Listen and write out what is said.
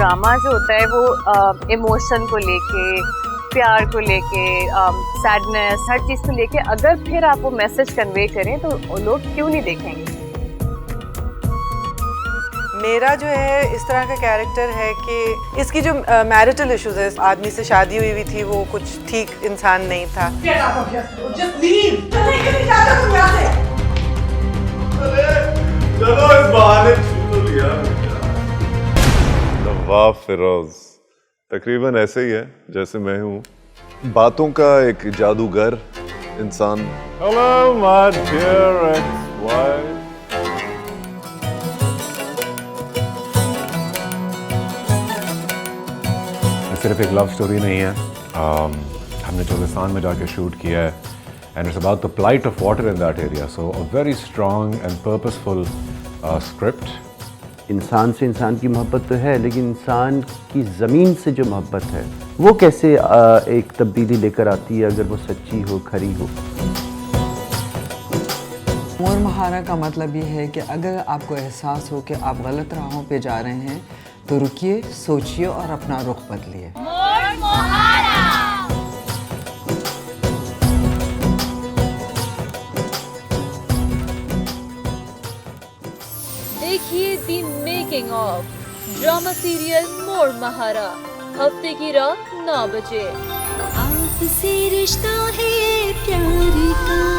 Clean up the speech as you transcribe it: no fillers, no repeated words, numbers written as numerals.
Drama जो होता है वो इमोशन को लेके, प्यार को लेके, सैडनेस, हर चीज़ को लेके अगर फिर आप वो मैसेज कन्वे करें तो लोग क्यों नहीं देखेंगे। मेरा जो है इस तरह का कैरेक्टर है कि इसकी जो मैरिटल इश्यूज है, आदमी से शादी हुई थी, वो कुछ ठीक इंसान नहीं था। चलो इस बहाने छू तो लिया। नवाब फिरोज तकरीबन ऐसे ही है जैसे मैं हूँ, बातों का एक जादूगर इंसान। Hello my dear ex-wife. सिर्फ एक लव स्टोरी नहीं है, हमने चोलिस्तान में जाके शूट किया है and it's about the plight of water in that area, so a very strong and purposeful script. इंसान से इंसान की मोहब्बत तो है, लेकिन इंसान की ज़मीन से जो मोहब्बत है वो कैसे एक तब्दीली लेकर आती है अगर वो सच्ची हो, खरी हो। मोर महारा का मतलब ये है कि अगर आपको एहसास हो कि आप गलत राहों पे जा रहे हैं तो रुकिए, सोचिए और अपना रुख बदलिए। देखिए दी मेकिंग ऑफ ड्रामा सीरियल मोर महारा, हफ्ते की रात 9 बजे। आपसे रिश्ता है प्यार का।